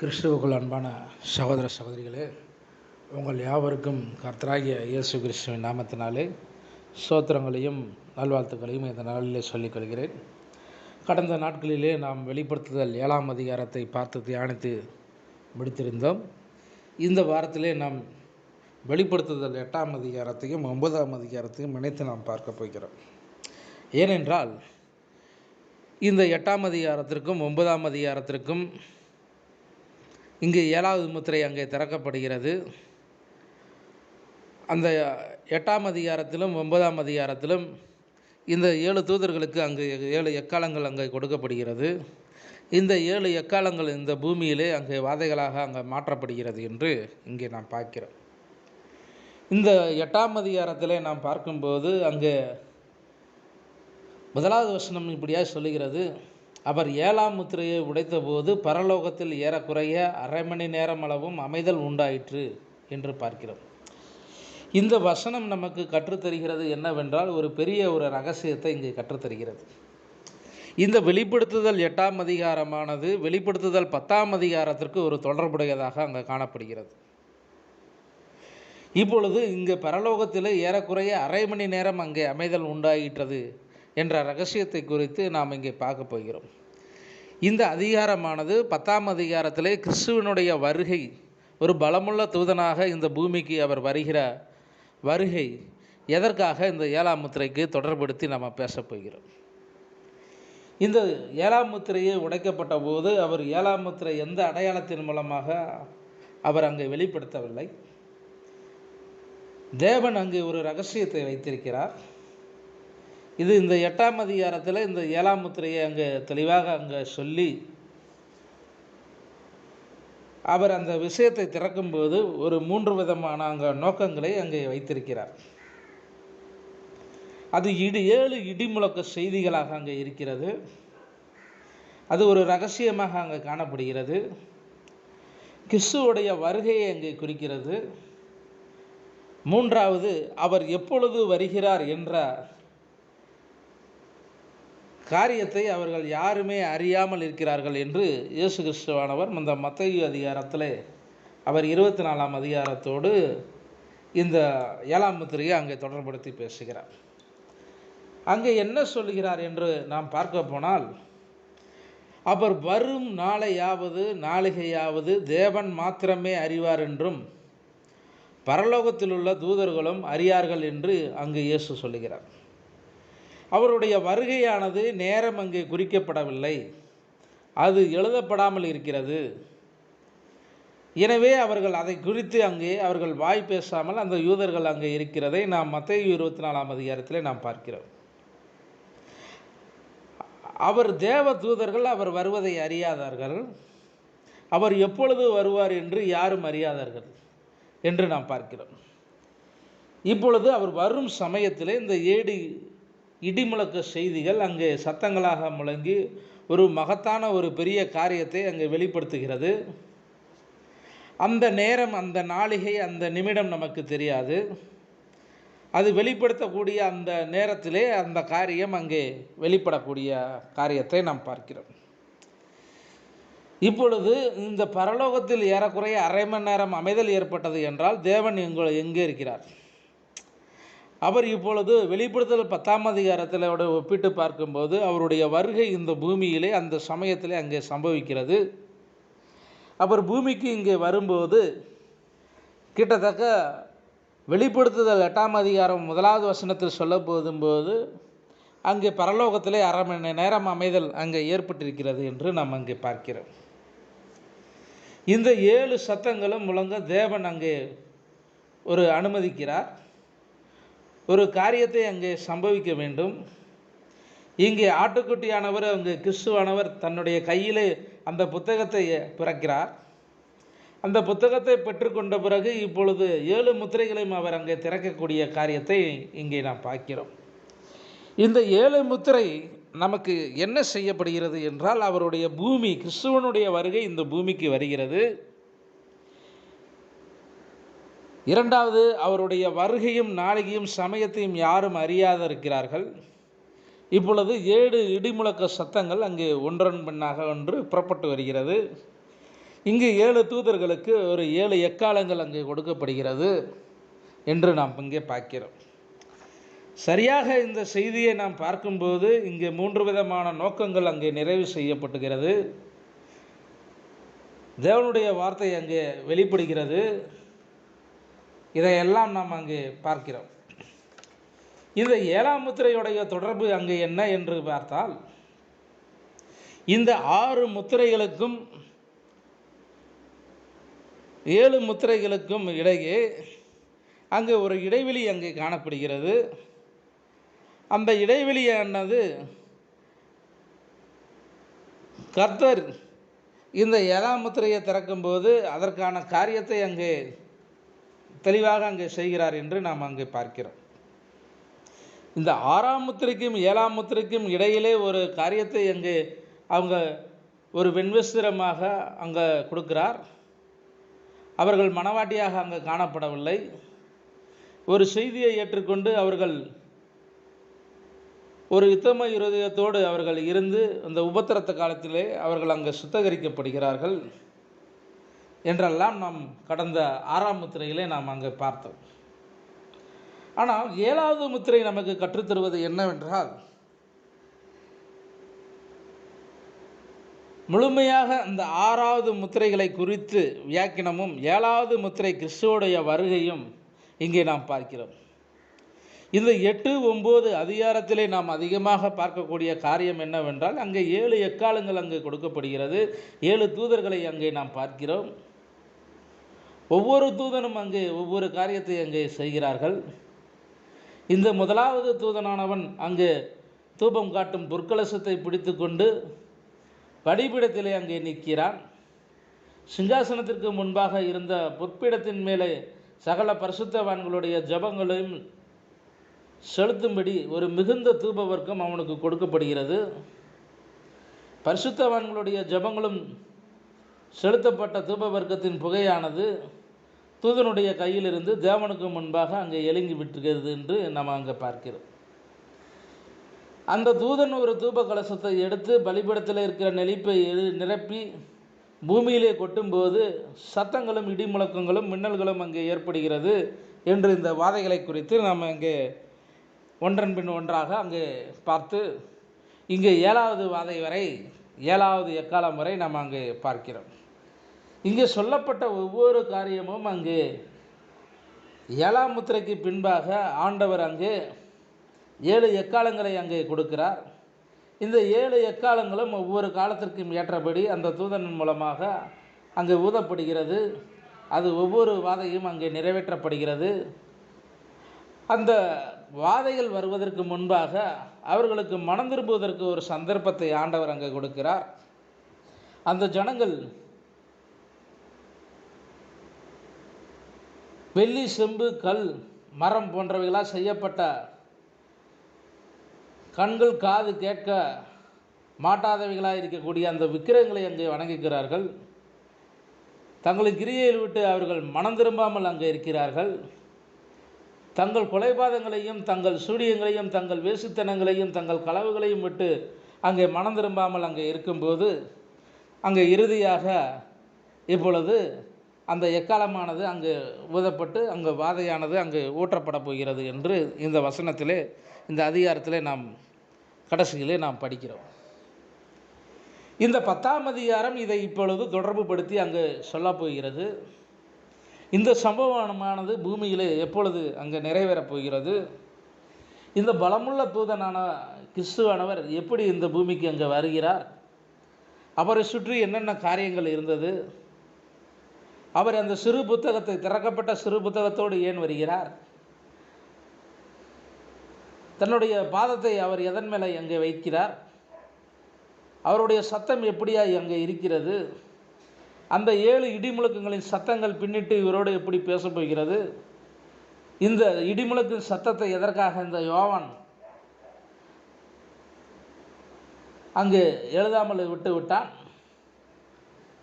கிறிஸ்துவுக்குள் அன்பான சகோதர சகோதரிகளே, உங்கள் யாவருக்கும் கர்த்தராகிய இயேசு கிறிஸ்துவின் நாமத்தினாலே ஸ்தோத்திரங்களையும் நல்வாழ்த்துக்களையும் இந்த நாளிலே சொல்லிக் கொள்கிறேன். கடந்த நாட்களிலே நாம் வெளிப்படுத்துதல் 7ஆம் அதிகாரத்தை பார்த்து தியானித்து முடித்திருந்தோம். இந்த வாரத்திலே நாம் வெளிப்படுத்துதல் 8ஆம் அதிகாரத்தையும் 9ஆம் அதிகாரத்தையும் இணைத்து நாம் பார்க்க போகிறோம். ஏனென்றால் இந்த 8ஆம் அதிகாரத்திற்கும் 9ஆம் அதிகாரத்திற்கும் இங்கு 7வது முத்திரை அங்கே திறக்கப்படுகிறது. அந்த 8ஆம் அதிகாரத்திலும் 9ஆம் அதிகாரத்திலும் இந்த 7 தூதர்களுக்கு அங்கு 7 எக்காலங்கள் அங்கே கொடுக்கப்படுகிறது. இந்த 7 எக்காலங்கள் இந்த பூமியிலே அங்கே வாதைகளாக அங்கே மாற்றப்படுகிறது என்று இங்கே நாம் பார்க்கிறோம். இந்த 8ஆம் அதிகாரத்திலே நாம் பார்க்கும்போது அங்கே 1வது வசனம் இப்படியாக சொல்லுகிறது: அவர் 7ஆம் முத்திரையை உடைத்தபோது பரலோகத்தில் ஏறக்குறைய அரை மணி நேரம் அளவும் அமைதல் உண்டாயிற்று என்று பார்க்கிறோம். இந்த வசனம் நமக்கு கற்றுத்தருகிறது என்னவென்றால், ஒரு பெரிய ரகசியத்தை இங்கே கற்றுத்தருகிறது. இந்த வெளிப்படுத்துதல் 8ஆம் அதிகாரமானது வெளிப்படுத்துதல் 10ஆம் அதிகாரத்திற்கு ஒரு தொடர்புடையதாக அங்கே காணப்படுகிறது. இப்பொழுது இங்கே பரலோகத்தில் ஏறக்குறைய அரை மணி நேரம் அங்கே அமைதல் உண்டாயிற்றது என்ற ரகசியத்தை குறித்து நாம் இங்கே பார்க்க போகிறோம். இந்த அதிகாரமானது 10ஆம் அதிகாரத்திலே கிறிஸ்துவனுடைய வருகை, ஒரு பலமுள்ள தூதனாக இந்த பூமிக்கு அவர் வருகிற வருகை எதற்காக இந்த 7ஆம் முத்திரைக்கு தொடர்படுத்தி நாம் பேசப் போகிறோம். இந்த 7ஆம் முத்திரையை உடைக்கப்பட்ட போது அவர் 7ஆம் முத்திரை எந்த அடையாளத்தின் மூலமாக அவர் அங்கே வெளிப்படுத்தவில்லை. தேவன் அங்கே ஒரு ரகசியத்தை வைத்திருக்கிறார். இது இந்த 8ஆம் அதிகாரத்தில் இந்த 7ஆம் முத்திரையை அங்கே தெளிவாக அங்கே சொல்லி அவர் அந்த விஷயத்தை திறக்கும்போது ஒரு 3 விதமான அங்கே நோக்கங்களை அங்கே வைத்திருக்கிறார். அது 7 இடிமுழக்க செய்திகளாக அங்கே இருக்கிறது. அது ஒரு ரகசியமாக அங்கே காணப்படுகிறது. கிறிஸ்துவுடைய வருகையை அங்கே குறிக்கிறது. 3வது, அவர் எப்பொழுது வருகிறார் என்ற காரியத்தை அவர்கள் யாருமே அறியாமல் இருக்கிறார்கள் என்று இயேசு கிறிஸ்துவானவர் இந்த மத்தேயு அதிகாரத்தில் அவர் 24ஆம் அதிகாரத்தோடு இந்த 7ஆம் முத்திரையை அங்கே தொடர்படுத்தி பேசுகிறார். அங்கே என்ன சொல்கிறார் என்று நாம் பார்க்க போனால், அவர் வரும் நாளையாவது நாளிகையாவது தேவன் மாத்திரமே அறிவார் என்றும் பரலோகத்தில் உள்ள தூதர்களும் அறியார்கள் என்று அங்கு இயேசு சொல்லுகிறார். அவருடைய வருகையானது நேரம் அங்கே குறிக்கப்படவில்லை, அது எழுதப்படாமல் இருக்கிறது. எனவே அவர்கள் அதை குறித்து அங்கே அவர்கள் வாய் பேசாமல் அந்த யூதர்கள் அங்கே இருக்கிறதை நாம் மத்தேயு 24ஆம் அதிகாரத்தில் நாம் பார்க்கிறோம். அவர் தேவ தூதர்கள் அவர் வருவதை அறியாதார்கள், அவர் எப்பொழுது வருவார் என்று யாரும் அறியாதார்கள் என்று நாம் பார்க்கிறோம். இப்பொழுது அவர் வரும் சமயத்தில் இந்த 7 இடிமுழக்க செய்திகள் அங்கே சத்தங்களாக முழங்கி ஒரு மகத்தான ஒரு பெரிய காரியத்தை அங்கே வெளிப்படுத்துகிறது. அந்த நேரம், அந்த நாளிகை, அந்த நிமிடம் நமக்கு தெரியாது. அது வெளிப்படுத்தக்கூடிய அந்த நேரத்திலே அந்த காரியம் அங்கே வெளிப்படக்கூடிய காரியத்தை நாம் பார்க்கிறோம். இப்பொழுது இந்த பரலோகத்தில் ஏறக்குறைய அரை மணி நேரம் அமைதல் ஏற்பட்டது என்றால் தேவன் எங்கே இருக்கிறார்? அவர் இப்பொழுது வெளிப்படுத்தல் 10ஆம் அதிகாரத்தில் ஒப்பிட்டு பார்க்கும்போது அவருடைய வருகை இந்த பூமியிலே அந்த சமயத்திலே அங்கே சம்பவிக்கிறது. அவர் பூமிக்கு இங்கே வரும்போது கிட்டத்தட்ட வெளிப்படுத்துதல் 8ஆம் அதிகாரம் 1வது வசனத்தில் சொல்ல போதும்போது அங்கே பரலோகத்திலே அரை மணி நேரம் அமைதல் அங்கே ஏற்பட்டிருக்கிறது என்று நாம் அங்கே பார்க்கிறோம். இந்த 7 சத்தங்களும் முழங்க தேவன் அங்கே ஒரு அனுமதிக்கிறார். ஒரு காரியத்தை அங்கே சம்பவிக்க வேண்டும். இங்கே ஆட்டுக்குட்டியானவர் அங்கே கிறிஸ்துவானவர் தன்னுடைய கையிலே அந்த புத்தகத்தை பிறக்கிறார். அந்த புத்தகத்தை பெற்றுக்கொண்ட பிறகு இப்பொழுது 7 முத்திரைகளையும் அவர் அங்கே திறக்கக்கூடிய காரியத்தை இங்கே நாம் பார்க்கிறோம். இந்த 7 முத்திரை நமக்கு என்ன செய்யப்படுகிறது என்றால், அவருடைய பூமி, கிறிஸ்துவனுடைய வருகை இந்த பூமிக்கு வருகிறது. 2வது, அவருடைய வருகையும் நாளிகையும் சமயத்தையும் யாரும் அறியாத இருக்கிறார்கள். இப்பொழுது 7 இடிமுழக்க சத்தங்கள் அங்கே ஒன்றன் பின்னாக ஒன்று புறப்பட்டு வருகிறது. இங்கு 7 தூதர்களுக்கு ஒரு 7 எக்காலங்கள் அங்கே கொடுக்கப்படுகிறது என்று நாம் இங்கே பார்க்கிறோம். சரியாக இந்த செய்தியை நாம் பார்க்கும்போது இங்கே 3 விதமான நோக்கங்கள் அங்கே நிறைவு செய்யப்படுகிறது. தேவனுடைய வார்த்தை அங்கே வெளிப்படுகிறது. இதையெல்லாம் நாம் அங்கே பார்க்கிறோம். இந்த 7ஆம் முத்திரையுடைய தொடர்பு அங்கே என்ன என்று பார்த்தால், இந்த 6 முத்திரைகளுக்கும் 7 முத்திரைகளுக்கும் இடையே அங்கே ஒரு இடைவெளி அங்கே காணப்படுகிறது. அந்த இடைவெளியானது கர்த்தர் இந்த 7ஆம் முத்திரையை திறக்கும்போது அதற்கான காரியத்தை அங்கே தெளிவாக அங்கே செய்கிறார் என்று நாம் அங்கே பார்க்கிறோம். இந்த 6ஆம் முத்திரைக்கும் 7ஆம் முத்திரைக்கும் இடையிலே ஒரு காரியத்தை அங்கே அவங்க ஒரு வெண்வஸ்திரமாக அங்கே கொடுக்கிறார். அவர்கள் மனவாட்டியாக அங்கே காணப்படவில்லை. ஒரு செய்தியை ஏற்றுக்கொண்டு அவர்கள் ஒரு உத்தம இருதயத்தோடு அவர்கள் இருந்து அந்த உபத்திரத்த காலத்திலே அவர்கள் அங்கே சுத்திகரிக்கப்படுகிறார்கள் என்றெல்லாம் நாம் கடந்த 6ஆம் முத்திரையிலே நாம் அங்கே பார்த்தோம். ஆனால் 7வது முத்திரை நமக்கு கற்றுத்தருவது என்னவென்றால், முழுமையாக இந்த 6வது முத்திரைகளை குறித்து வியாக்கினமும் 7வது முத்திரை கிறிஸ்துவோடைய வருகையும் இங்கே நாம் பார்க்கிறோம். இந்த 8, 9 அதிகாரத்திலே நாம் அதிகமாக பார்க்கக்கூடிய காரியம் என்னவென்றால், அங்கே 7 எக்காலங்கள் அங்கே கொடுக்கப்படுகிறது. 7 தூதர்களை அங்கே நாம் பார்க்கிறோம். ஒவ்வொரு தூதனும் அங்கே ஒவ்வொரு காரியத்தை அங்கே செய்கிறார்கள். இந்த முதலாவது தூதனானவன் அங்கே தூபம் காட்டும் பொற்கலசத்தை பிடித்து கொண்டு பலிபீடத்திலே அங்கே நிற்கிறான். சிங்காசனத்திற்கு முன்பாக இருந்த பொற்பீடத்தின் மேலே சகல பரிசுத்தவான்களுடைய ஜபங்களையும் செலுத்தும்படி ஒரு மிகுந்த தூப வர்க்கம் அவனுக்கு கொடுக்கப்படுகிறது. பரிசுத்தவான்களுடைய ஜபங்களும் செலுத்தப்பட்ட தூப வர்க்கத்தின் புகையானது தூதனுடைய கையிலிருந்து தேவனுக்கு முன்பாக அங்கே எழுங்கி விட்டுகிறது என்று நாம் அங்கே பார்க்கிறோம். அந்த தூதன் ஒரு தூப கலசத்தை எடுத்து பலிபீடத்தில் இருக்கிற நெளிப்பை நிரப்பி பூமியிலே கொட்டும்போது சத்தங்களும் இடி முழக்கங்களும் மின்னல்களும் அங்கே ஏற்படுகிறது என்று இந்த வாதைகளை குறித்து நாம் அங்கே ஒன்றன் பின் ஒன்றாக அங்கே பார்த்து இங்கே 7வது வாதை வரை 7வது எக்காலம் வரை நாம் அங்கே பார்க்கிறோம். இங்கே சொல்லப்பட்ட ஒவ்வொரு காரியமும் அங்கே 7ஆம் முத்திரைக்கு பின்பாக ஆண்டவர் அங்கே 7 எக்காலங்களை அங்கே கொடுக்கிறார். இந்த 7 எக்காலங்களும் ஒவ்வொரு காலத்திற்கும் ஏற்றபடி அந்த தூதனின் மூலமாக அங்கே ஊதப்படுகிறது. அது ஒவ்வொரு வாதையும் அங்கே நிறைவேற்றப்படுகிறது. அந்த வாதைகள் வருவதற்கு முன்பாக அவர்களுக்கு மனம் திரும்புவதற்கு ஒரு சந்தர்ப்பத்தை ஆண்டவர் அங்கே கொடுக்கிறார். அந்த ஜனங்கள் வெள்ளி, செம்பு, கல், மரம் போன்றவைகளால் செய்யப்பட்ட கண்கள் காது கேட்க மாட்டாதவைகளாக இருக்கக்கூடிய அந்த விக்கிரகங்களை அங்கே வணங்குகிறார்கள். தங்களின் கிரியையில் விட்டு அவர்கள் மனம் திரும்பாமல் அங்கே இருக்கிறார்கள். தங்கள் கொலைபாதங்களையும் தங்கள் சூடியங்களையும் தங்கள் வேசித்தனங்களையும் தங்கள் களவுகளையும் விட்டு அங்கே மனம் திரும்பாமல் அங்கே இருக்கும்போது அங்கே இறுதியாக இப்பொழுது அந்த எக்காலமானது அங்கு ஊதப்பட்டு அங்கு வாதையானது அங்கு ஊற்றப்பட போகிறது என்று இந்த வசனத்திலே இந்த அதிகாரத்திலே நாம் கடைசியிலே நாம் படிக்கிறோம். இந்த 10ஆம் அதிகாரம் இதை இப்பொழுது தொடர்பு படுத்தி அங்கு சொல்லப் போகிறது. இந்த சம்பவமானது பூமியிலே எப்பொழுது அங்கே நிறைவேறப் போகிறது, இந்த பலமுள்ள தூதனான கிறிஸ்துவானவர் எப்படி இந்த பூமிக்கு அங்கே வருகிறார், அவரை சுற்றி என்னென்ன காரியங்கள் இருந்தது, அவர் அந்த சிறு புத்தகத்தை திறக்கப்பட்ட சிறு புத்தகத்தோடு ஏன் வருகிறார், தன்னுடைய பாதத்தை அவர் எதன் மேலே அங்கே வைக்கிறார், அவருடைய சத்தம் எப்படியாய் அங்கே இருக்கிறது, அந்த 7 இடிமுழக்கங்களின் சத்தங்கள் பின்னிட்டு இவரோடு எப்படி பேசப் போகிறது, இந்த இடிமுழக்கின் சத்தத்தை எதற்காக இந்த யோவான் அங்கு எழுதாமல் விட்டு விட்டான்,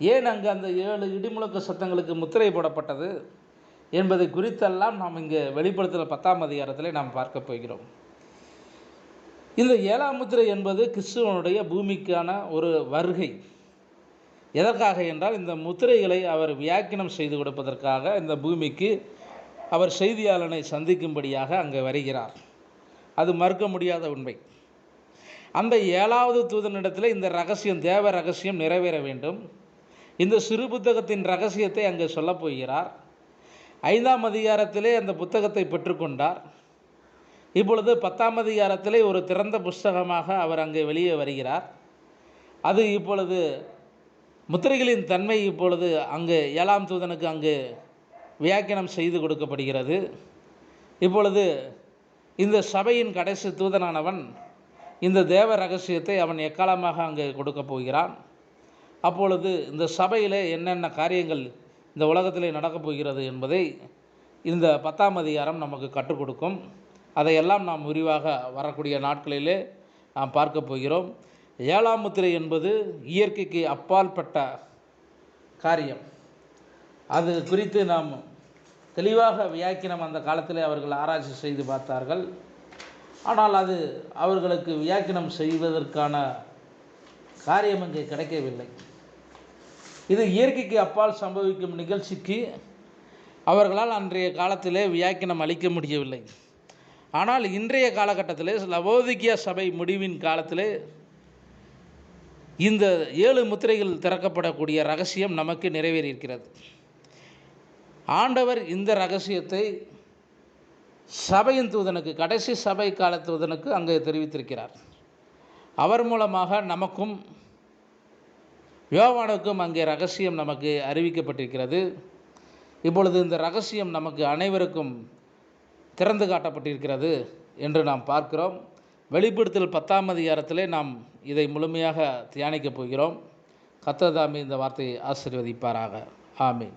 ஏன் அங்கு அந்த 7 இடிமுழக்க சத்தங்களுக்கு முத்திரை போடப்பட்டது என்பதை குறித்தெல்லாம் நாம் இங்கே வெளிப்படுத்தல் 10ஆம் அதிகாரத்திலே நாம் பார்க்க போகிறோம். இந்த 7ஆம் முத்திரை என்பது கிறிஸ்துவனுடைய பூமிக்கான ஒரு வருகை. எதற்காக என்றால் இந்த முத்திரைகளை அவர் வியாக்கினம் செய்து கொடுப்பதற்காக இந்த பூமிக்கு அவர் செய்தியாளனை சந்திக்கும்படியாக அங்கே வருகிறார். அது மறுக்க முடியாத உண்மை. அந்த 7வது தூதனிடத்தில் இந்த ரகசியம், தேவ ரகசியம் நிறைவேற வேண்டும். இந்த சிறு புத்தகத்தின் ரகசியத்தை அங்கே சொல்லப் போகிறார். 5ஆம் அதிகாரத்திலே அந்த புத்தகத்தை பெற்றுக்கொண்டார். இப்பொழுது 10ஆம் அதிகாரத்திலே ஒரு திறந்த புஸ்தகமாக அவர் அங்கே வெளியே வருகிறார். அது இப்பொழுது முத்திரைகளின் தன்மை இப்பொழுது அங்கு 7ஆம் தூதனுக்கு அங்கு வியாக்கியானம் செய்து கொடுக்கப்படுகிறது. இப்பொழுது இந்த சபையின் கடைசி தூதனானவன் இந்த தேவ ரகசியத்தை அவன் எக்காலமாக அங்கே கொடுக்கப் போகிறான். அப்பொழுது இந்த சபையிலே என்னென்ன காரியங்கள் இந்த உலகத்திலே நடக்கப் போகிறது என்பதை இந்த 10ஆம் அதிகாரம் நமக்கு கற்றுக் கொடுக்கும். அதையெல்லாம் நாம் விரிவாக வரக்கூடிய நாட்களிலே நாம் பார்க்க போகிறோம். 7ஆம் முத்திரை என்பது இயற்கைக்கு அப்பாற்பட்ட காரியம். அது குறித்து நாம் தெளிவாக வியாக்கியம் அந்த காலத்திலே அவர்கள் ஆராய்ச்சி செய்து பார்த்தார்கள். ஆனால் அது அவர்களுக்கு வியாக்கியம் செய்வதற்கான காரியம் இங்கே கிடைக்கவில்லை. இது இயற்கைக்கு அப்பால் சம்பவிக்கும் நிகழ்ச்சிக்கு அவர்களால் அன்றைய காலத்திலே வியாக்கியம் அளிக்க முடியவில்லை. ஆனால் இன்றைய காலகட்டத்திலே லவோதிக்கியா சபை முடிவின் காலத்திலே இந்த 7 முத்திரைகள் திறக்கப்படக்கூடிய ரகசியம் நமக்கு நிறைவேறியிருக்கிறது. ஆண்டவர் இந்த ரகசியத்தை சபையின் தூதனுக்கு, கடைசி சபை கால தூதனுக்கு அங்கே தெரிவித்திருக்கிறார். அவர் மூலமாக நமக்கும் யோவானுக்கும் அங்கே ரகசியம் நமக்கு அறிவிக்கப்பட்டிருக்கிறது. இப்பொழுது இந்த ரகசியம் நமக்கு அனைவருக்கும் திறந்து காட்டப்பட்டிருக்கிறது என்று நாம் பார்க்கிறோம். வெளிப்படுத்தல் 10ஆம் அதிகாரத்திலே நாம் இதை முழுமையாக தியானிக்கப் போகிறோம். கர்த்தர் தாமே இந்த வார்த்தையை ஆசீர்வதிப்பாராக. ஆமென்.